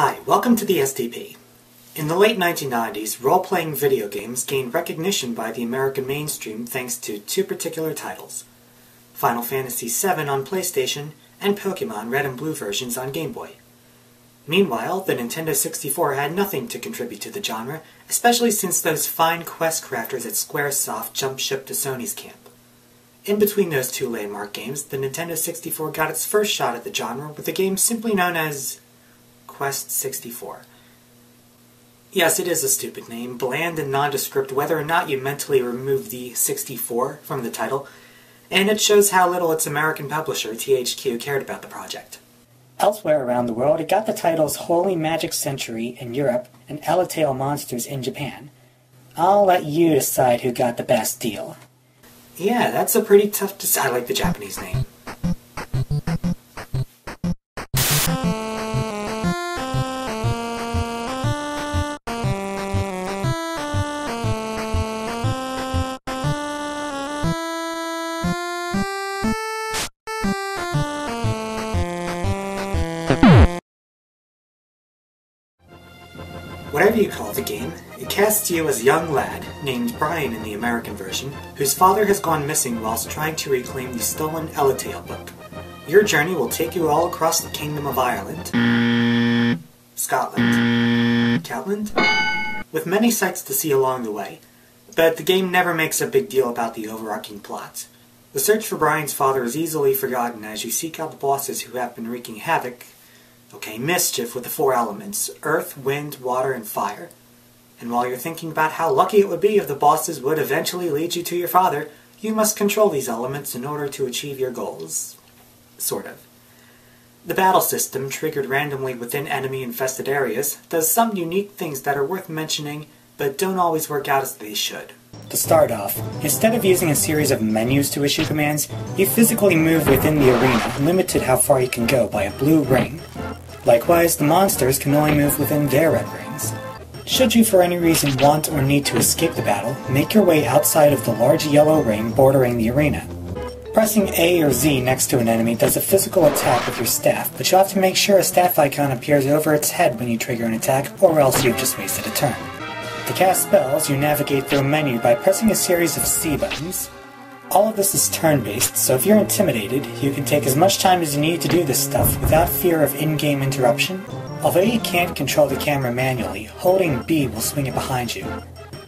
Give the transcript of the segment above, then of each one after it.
Hi, welcome to the SDP. In the late 1990s, role-playing video games gained recognition by the American mainstream thanks to two particular titles: Final Fantasy VII on PlayStation and Pokemon Red and Blue versions on Game Boy. Meanwhile, the Nintendo 64 had nothing to contribute to the genre, especially since those fine quest crafters at Squaresoft jumped ship to Sony's camp. In between those two landmark games, the Nintendo 64 got its first shot at the genre with a game simply known as Quest 64. Yes, it is a stupid name, bland and nondescript whether or not you mentally remove the 64 from the title, and it shows how little its American publisher, THQ, cared about the project. Elsewhere around the world, it got the titles Holy Magic Century in Europe and Elatail Monsters in Japan. I'll let you decide who got the best deal. Yeah, that's a pretty tough I like the Japanese name. Whatever you call the game, it casts you as a young lad, named Brian in the American version, whose father has gone missing whilst trying to reclaim the stolen Elatail book. Your journey will take you all across the Kingdom of Ireland, Scotland, Catland, with many sights to see along the way, but the game never makes a big deal about the overarching plot. The search for Brian's father is easily forgotten as you seek out the bosses who have been wreaking mischief with the four elements: earth, wind, water, and fire. And while you're thinking about how lucky it would be if the bosses would eventually lead you to your father, you must control these elements in order to achieve your goals. Sort of. The battle system, triggered randomly within enemy-infested areas, does some unique things that are worth mentioning, but don't always work out as they should. To start off, instead of using a series of menus to issue commands, you physically move within the arena, limited how far you can go by a blue ring. Likewise, the monsters can only move within their red rings. Should you for any reason want or need to escape the battle, make your way outside of the large yellow ring bordering the arena. Pressing A or Z next to an enemy does a physical attack with your staff, but you have to make sure a staff icon appears over its head when you trigger an attack, or else you've just wasted a turn. To cast spells, you navigate through a menu by pressing a series of C buttons. All of this is turn-based, so if you're intimidated, you can take as much time as you need to do this stuff without fear of in-game interruption. Although you can't control the camera manually, holding B will swing it behind you.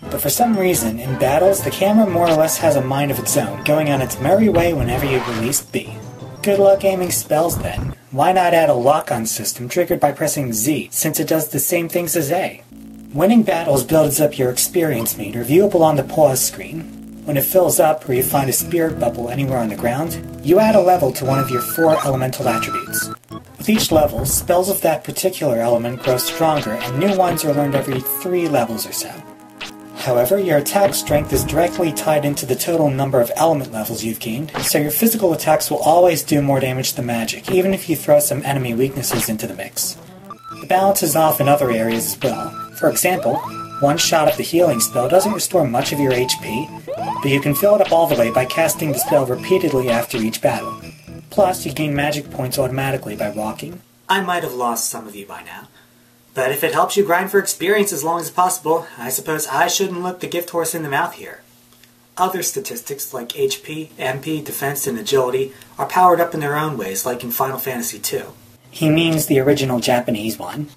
But for some reason, in battles, the camera more or less has a mind of its own, going on its merry way whenever you release B. Good luck aiming spells then. Why not add a lock-on system triggered by pressing Z, since it does the same things as A? Winning battles builds up your experience meter, viewable on the pause screen. When it fills up, or you find a spirit bubble anywhere on the ground, you add a level to one of your 4 elemental attributes. With each level, spells of that particular element grow stronger, and new ones are learned every 3 levels or so. However, your attack strength is directly tied into the total number of element levels you've gained, so your physical attacks will always do more damage than magic, even if you throw some enemy weaknesses into the mix. The balance is off in other areas as well. For example, one shot of the healing spell doesn't restore much of your HP, but you can fill it up all the way by casting the spell repeatedly after each battle. Plus, you gain magic points automatically by walking. I might have lost some of you by now, but if it helps you grind for experience as long as possible, I suppose I shouldn't look the gift horse in the mouth here. Other statistics like HP, MP, defense, and agility are powered up in their own ways, like in Final Fantasy II. He means the original Japanese one.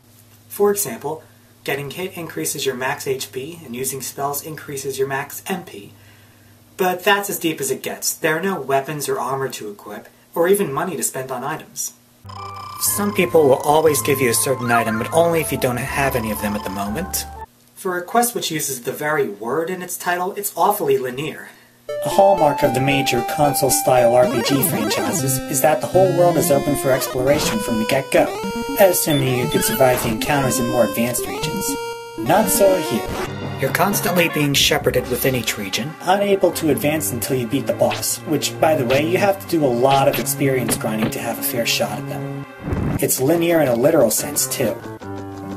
For example, getting hit increases your max HP, and using spells increases your max MP. But that's as deep as it gets. There are no weapons or armor to equip, or even money to spend on items. Some people will always give you a certain item, but only if you don't have any of them at the moment. For a quest which uses the very word in its title, it's awfully linear. A hallmark of the major console-style RPG franchises is that the whole world is open for exploration from the get-go, assuming you could survive the encounters in more advanced regions. Not so here. You're constantly being shepherded within each region, unable to advance until you beat the boss, which, by the way, you have to do a lot of experience grinding to have a fair shot at them. It's linear in a literal sense, too.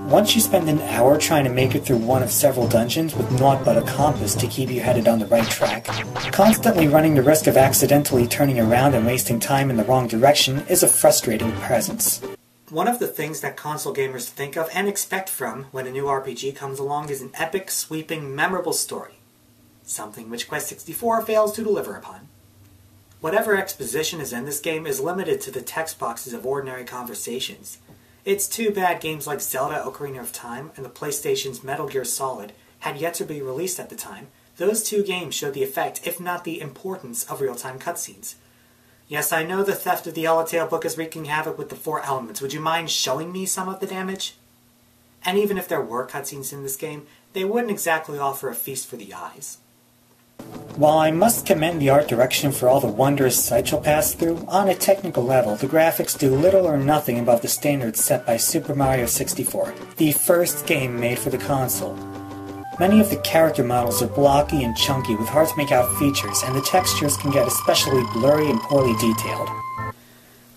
Once you spend an hour trying to make it through one of several dungeons with naught but a compass to keep you headed on the right track, constantly running the risk of accidentally turning around and wasting time in the wrong direction is a frustrating presence. One of the things that console gamers think of and expect from when a new RPG comes along is an epic, sweeping, memorable story. Something which Quest 64 fails to deliver upon. Whatever exposition is in this game is limited to the text boxes of ordinary conversations. It's too bad games like Zelda Ocarina of Time and the PlayStation's Metal Gear Solid had yet to be released at the time. Those two games showed the effect, if not the importance, of real-time cutscenes. Yes, I know the Theft of the Yellowtail book is wreaking havoc with the 4 elements. Would you mind showing me some of the damage? And even if there were cutscenes in this game, they wouldn't exactly offer a feast for the eyes. While I must commend the art direction for all the wondrous sights you'll pass through, on a technical level, the graphics do little or nothing above the standards set by Super Mario 64, the first game made for the console. Many of the character models are blocky and chunky with hard-to-make-out features, and the textures can get especially blurry and poorly detailed.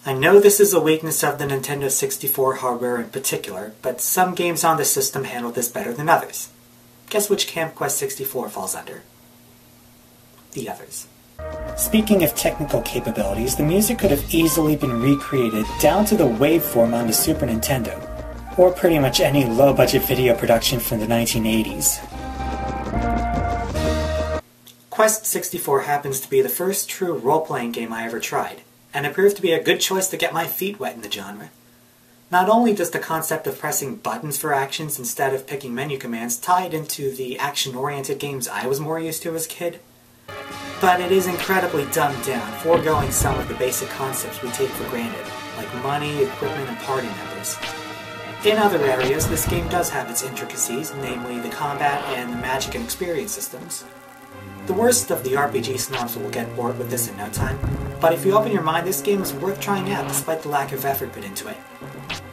I know this is a weakness of the Nintendo 64 hardware in particular, but some games on the system handle this better than others. Guess which camp Quest 64 falls under? The others. Speaking of technical capabilities, the music could have easily been recreated down to the waveform on the Super Nintendo, or pretty much any low-budget video production from the 1980s. Quest 64 happens to be the first true role-playing game I ever tried, and it proved to be a good choice to get my feet wet in the genre. Not only does the concept of pressing buttons for actions instead of picking menu commands tie it into the action-oriented games I was more used to as a kid, but it is incredibly dumbed down, foregoing some of the basic concepts we take for granted, like money, equipment, and party members. In other areas, this game does have its intricacies, namely the combat and the magic and experience systems. The worst of the RPG snobs will get bored with this in no time, but if you open your mind, this game is worth trying out despite the lack of effort put into it.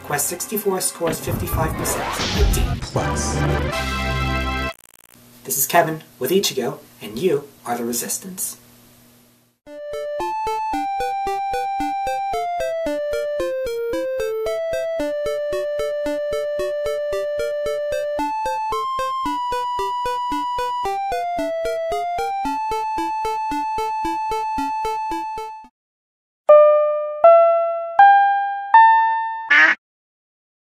Quest 64 scores 55% with D+. This is Kevin with Ichigo, and you are the Resistance.